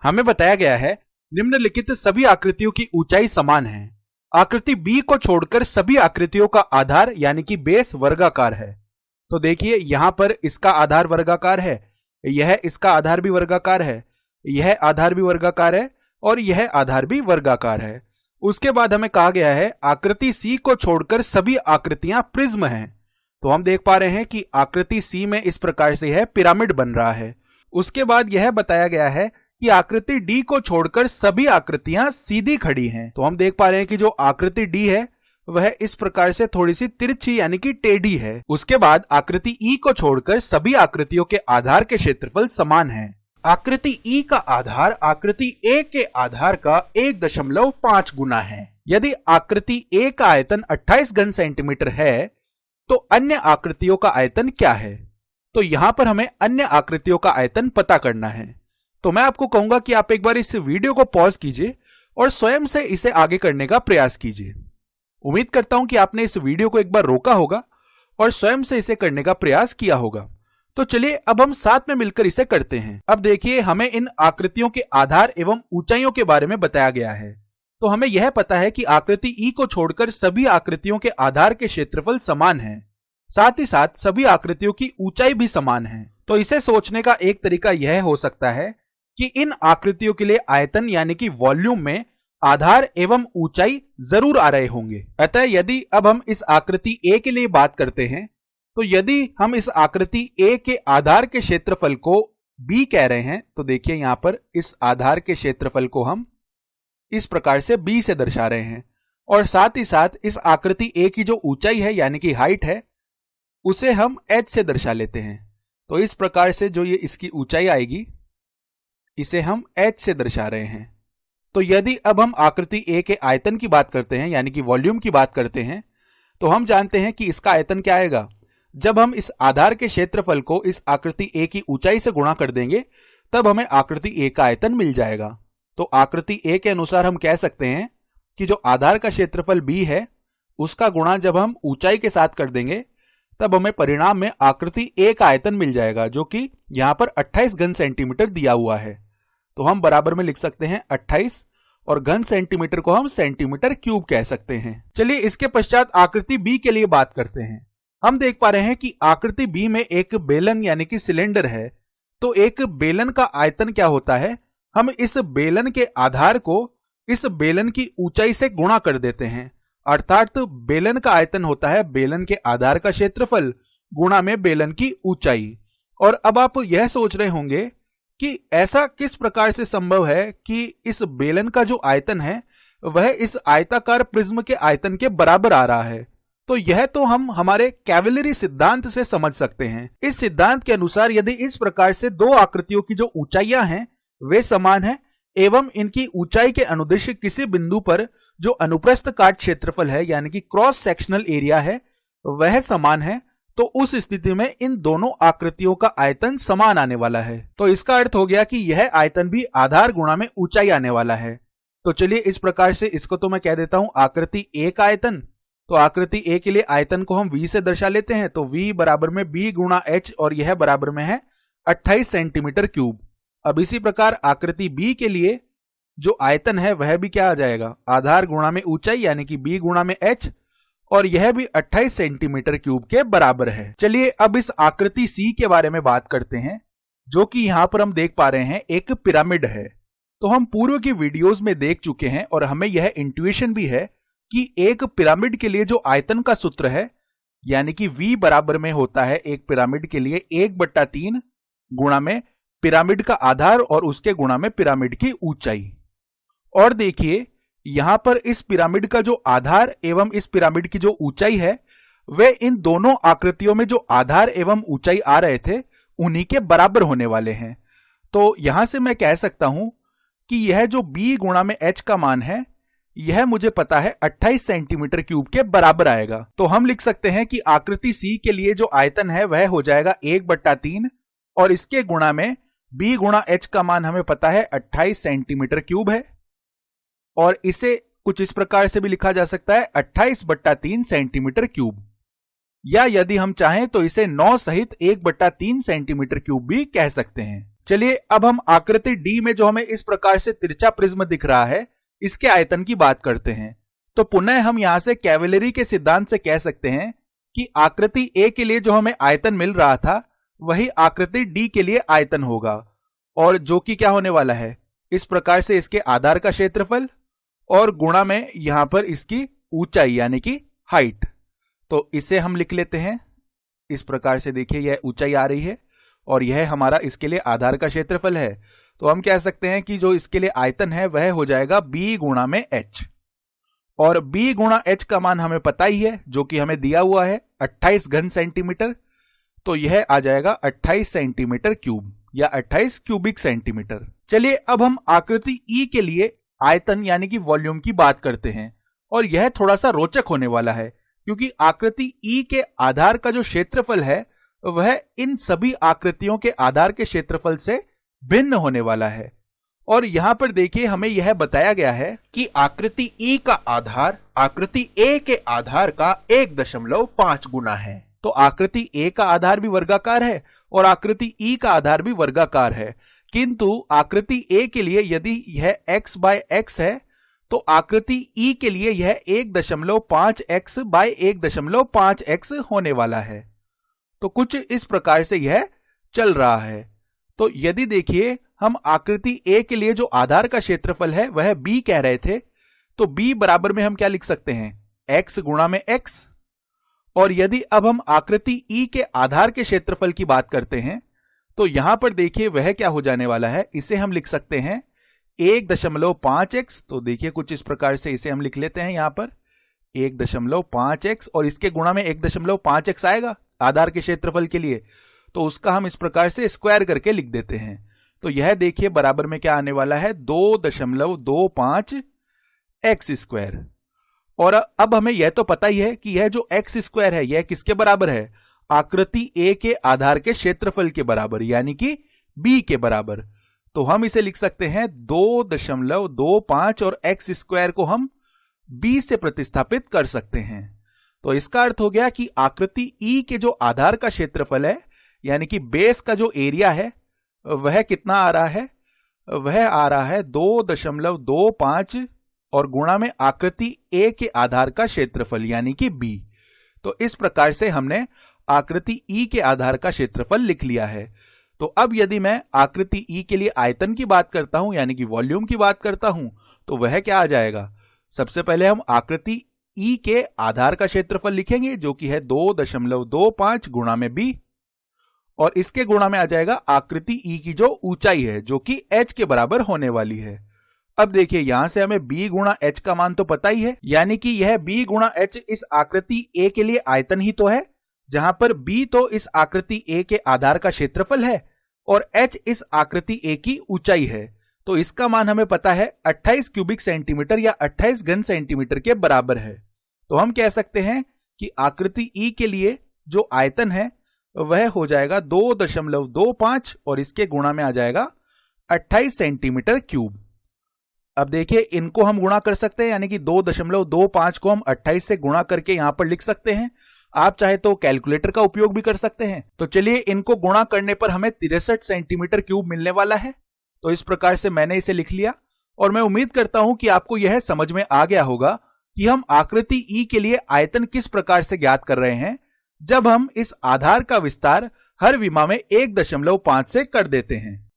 हमें बताया गया है निम्नलिखित सभी आकृतियों की ऊंचाई समान है। आकृति बी को छोड़कर सभी आकृतियों का आधार यानी कि बेस वर्गाकार है। तो देखिए यहां पर इसका आधार वर्गाकार है, यह इसका आधार भी वर्गाकार है, यह आधार भी वर्गाकार है और यह आधार भी वर्गाकार है। उसके बाद हमें कहा गया है आकृति सी को छोड़कर सभी आकृतियां प्रिज्म हैं। तो हम देख पा रहे हैं कि आकृति सी में इस प्रकार से यह पिरामिड बन रहा है। उसके बाद यह बताया गया है कि आकृति डी को छोड़कर सभी आकृतियां सीधी खड़ी हैं। तो हम देख पा रहे हैं कि जो आकृति डी है वह इस प्रकार से थोड़ी सी तिरछी यानी कि टेढ़ी है। उसके बाद आकृति ई को छोड़कर सभी आकृतियों के आधार के क्षेत्रफल समान हैं। आकृति ई का आधार आकृति ए के आधार का 1.5 गुना है। यदि आकृति ए का आयतन 28 घन सेंटीमीटर है तो अन्य आकृतियों का आयतन क्या है? तो यहां पर हमें अन्य आकृतियों का आयतन पता करना है। तो मैं आपको कहूंगा कि आप एक बार इस वीडियो को पॉज कीजिए और स्वयं से इसे आगे करने का प्रयास कीजिए। उम्मीद करता हूं कि आपने इस वीडियो को एक बार रोका होगा और स्वयं से इसे करने का प्रयास किया होगा। तो चलिए अब हम साथ में मिलकर इसे करते हैं। अब देखिए हमें इन आकृतियों के आधार एवं ऊंचाइयों के बारे में बताया गया है। तो हमें यह पता है कि आकृति ई को छोड़कर सभी आकृतियों के आधार के क्षेत्रफल समान हैं। साथ ही साथ सभी आकृतियों की ऊंचाई भी समान है। तो इसे सोचने का एक तरीका यह हो सकता है कि इन आकृतियों के लिए आयतन यानी कि वॉल्यूम में आधार एवं ऊंचाई जरूर आ रहे होंगे। अतः यदि अब हम इस आकृति ए के लिए बात करते हैं तो यदि हम इस आकृति ए के आधार के क्षेत्रफल को बी कह रहे हैं तो देखिए यहां पर इस आधार के क्षेत्रफल को हम इस प्रकार से बी से दर्शा रहे हैं और साथ ही साथ इस आकृति ए की जो ऊंचाई है यानी कि हाइट है उसे हम एच से दर्शा लेते हैं। तो इस प्रकार से जो ये इसकी ऊंचाई आएगी इसे हम एच से दर्शा रहे हैं। तो यदि अब हम आकृति ए के आयतन की बात करते हैं यानी कि वॉल्यूम की बात करते हैं तो हम जानते हैं कि इसका आयतन क्या आएगा। जब हम इस आधार के क्षेत्रफल को इस आकृति ए की ऊंचाई से गुणा कर देंगे तब हमें आकृति ए का आयतन मिल जाएगा। तो आकृति ए के अनुसार हम कह सकते हैं कि जो आधार का क्षेत्रफल बी है उसका गुणा जब हम ऊंचाई के साथ कर देंगे तब हमें परिणाम में आकृति ए का आयतन मिल जाएगा जो कि यहां पर 28 घन सेंटीमीटर दिया हुआ है। तो हम बराबर में लिख सकते हैं 28 और घन सेंटीमीटर को हम सेंटीमीटर क्यूब कह सकते हैं। चलिए इसके पश्चात आकृति बी के लिए बात करते हैं। हम देख पा रहे हैं कि आकृति बी में एक बेलन यानी कि सिलेंडर है। तो एक बेलन का आयतन क्या होता है, हम इस बेलन के आधार को इस बेलन की ऊंचाई से गुणा कर देते हैं। अर्थात बेलन का आयतन होता है बेलन के आधार का क्षेत्रफल गुणा में बेलन की ऊंचाई। और अब आप यह सोच रहे होंगे कि ऐसा किस प्रकार से संभव है कि इस बेलन का जो आयतन है वह इस आयताकार प्रिज्म के आयतन के बराबर आ रहा है। तो यह तो हम हमारे कैवलरी सिद्धांत से समझ सकते हैं। इस सिद्धांत के अनुसार यदि इस प्रकार से दो आकृतियों की जो ऊंचाइयां हैं वे समान है एवं इनकी ऊंचाई के अनुदिश किसी बिंदु पर जो अनुप्रस्थ काट क्षेत्रफल है यानी कि क्रॉस सेक्शनल एरिया है वह समान है, तो उस स्थिति में इन दोनों आकृतियों का आयतन समान आने वाला है। तो इसका अर्थ हो गया कि यह आयतन भी आधार गुणा में ऊंचाई आने वाला है। तो चलिए इस प्रकार से इसको तो मैं कह देता हूं आकृति ए का आयतन। तो आकृति ए के लिए आयतन को हम v से दर्शा लेते हैं। तो v बराबर में b गुणा h और यह बराबर में है 28 सेंटीमीटर क्यूब। अब इसी प्रकार आकृति b के लिए जो आयतन है वह भी क्या आ जाएगा, आधार गुणा में ऊंचाई यानी कि b गुणा में h और यह भी 28 सेंटीमीटर क्यूब के बराबर है। चलिए अब इस आकृति c के बारे में बात करते हैं जो कि यहां पर हम देख पा रहे हैं एक पिरामिड है। तो हम पूर्व की वीडियोस में देख चुके हैं और हमें यह इंट्यूशन भी है कि एक पिरामिड के लिए जो आयतन का सूत्र है यानी कि v बराबर में होता है एक पिरामिड के लिए 1/3 गुणा में पिरामिड का आधार और उसके गुणा में पिरामिड की ऊंचाई। और देखिए यहां पर इस पिरामिड का जो आधार एवं इस पिरामिड की जो ऊंचाई है वे इन दोनों आकृतियों में जो आधार एवं ऊंचाई आ रहे थे उन्हीं के बराबर होने वाले हैं। तो यहां से मैं कह सकता हूं कि यह जो b गुणा में h का मान है यह मुझे पता है 28 सेंटीमीटर क्यूब के बराबर आएगा। तो हम लिख सकते हैं कि आकृति C के लिए जो आयतन है वह हो जाएगा 1/3 और इसके गुणा में b गुणा h का मान हमें पता है 28 सेंटीमीटर क्यूब है और इसे कुछ इस प्रकार से भी लिखा जा सकता है 28/3 सेंटीमीटर क्यूब, या यदि हम चाहें तो इसे 9 सहित 1/3 सेंटीमीटर क्यूब भी कह सकते हैं। चलिए अब हम आकृति डी में जो हमें इस प्रकार से तिरछा प्रिज्म दिख रहा है, इसके आयतन की बात करते हैं। तो पुनः हम यहां से कैवेलरी के सिद्धांत से कह सकते हैं कि आकृति ए के लिए जो हमें आयतन मिल रहा था वही आकृति डी के लिए आयतन होगा, और जो कि क्या होने वाला है, इस प्रकार से इसके आधार का क्षेत्रफल और गुणा में यहां पर इसकी ऊंचाई यानी कि हाइट। तो इसे हम लिख लेते हैं इस प्रकार से। देखिए यह ऊंचाई आ रही है और यह हमारा इसके लिए आधार का क्षेत्रफल है। तो हम कह सकते हैं कि जो इसके लिए आयतन है वह हो जाएगा b गुणा में h, और b गुणा h का मान हमें पता ही है जो कि हमें दिया हुआ है 28 घन सेंटीमीटर। तो यह आ जाएगा 28 सेंटीमीटर क्यूब या 28 क्यूबिक सेंटीमीटर। चलिए अब हम आकृति ई के लिए आयतन यानी कि वॉल्यूम की बात करते हैं, और यह थोड़ा सा रोचक होने वाला है क्योंकि आकृति ई के आधार का जो क्षेत्रफल है वह इन सभी आकृतियों के आधार के क्षेत्रफल से भिन्न होने वाला है। और यहां पर देखिए हमें यह बताया गया है कि आकृति ई का आधार आकृति ए के आधार का 1.5 गुना है। तो आकृति ए का आधार भी वर्गाकार है और आकृति ई का आधार भी वर्गाकार है, किंतु आकृति ए के लिए यदि यह x बाय x है तो आकृति ई के लिए यह 1.5x बाय 1.5x होने वाला है। तो कुछ इस प्रकार से यह चल रहा है। तो यदि देखिए हम आकृति ए के लिए जो आधार का क्षेत्रफल है वह b कह रहे थे, तो b बराबर में हम क्या लिख सकते हैं, x गुणा में x। और यदि अब हम आकृति ई के आधार के क्षेत्रफल की बात करते हैं तो यहां पर देखिए वह क्या हो जाने वाला है, इसे हम लिख सकते हैं 1.5x। तो देखिए कुछ इस प्रकार से इसे हम लिख लेते हैं यहां पर 1.5x, और इसके गुणा में 1.5x आएगा आधार के क्षेत्रफल के लिए, तो उसका हम इस प्रकार से स्क्वायर करके लिख देते हैं। तो यह देखिए बराबर में क्या आने वाला है 2.25x स्क्वायर। और अब हमें यह तो पता ही है कि यह जो x स्क्वायर है यह किसके बराबर है, आकृति ए के आधार के क्षेत्रफल के बराबर यानी कि b के बराबर। तो हम इसे लिख सकते हैं 2.25 और x स्क्वायर को हम b से प्रतिस्थापित कर सकते हैं। तो इसका अर्थ हो गया कि आकृति ई के जो आधार का क्षेत्रफल है यानी कि बेस का जो एरिया है वह कितना आ रहा है, वह आ रहा है 2.25 और गुणा में आकृति ए के आधार का क्षेत्रफल यानी कि b। तो इस प्रकार से हमने आकृति ई के आधार का क्षेत्रफल लिख लिया है। तो अब यदि मैं आकृति ई के लिए आयतन की बात करता हूं यानी कि वॉल्यूम की बात करता हूं तो वह क्या आ जाएगा, सबसे पहले हम आकृति ई के आधार का क्षेत्रफल लिखेंगे जो कि है 2.25 गुणा में b, और इसके गुणा में आ जाएगा आकृति ई की जो ऊंचाई है जो कि h के बराबर होने वाली है। अब देखिए यहां से हमें b गुणा h का मान तो पता ही है, यानी कि यह b गुणा h इस आकृति a के लिए आयतन ही तो है, जहां पर b तो इस आकृति a के आधार का क्षेत्रफल है और h इस आकृति a की ऊंचाई है। तो इसका मान हमें पता है 28 क्यूबिक सेंटीमीटर या 28 घन सेंटीमीटर के बराबर है। तो हम कह सकते हैं कि आकृति ई के लिए जो आयतन है वह हो जाएगा 2.25 और इसके गुणा में आ जाएगा 28 सेंटीमीटर क्यूब। अब देखिए इनको हम गुणा कर सकते हैं यानी कि 2.25 को हम 28 से गुणा करके यहां पर लिख सकते हैं। आप चाहे तो कैलकुलेटर का उपयोग भी कर सकते हैं। तो चलिए इनको गुणा करने पर हमें 63 सेंटीमीटर क्यूब मिलने वाला है। तो इस प्रकार से मैंने इसे लिख लिया और मैं उम्मीद करता हूं कि आपको यह समझ में आ गया होगा कि हम आकृति ई के लिए आयतन किस प्रकार से ज्ञात कर रहे हैं जब हम इस आधार का विस्तार हर विमा में 1.5 से कर देते हैं।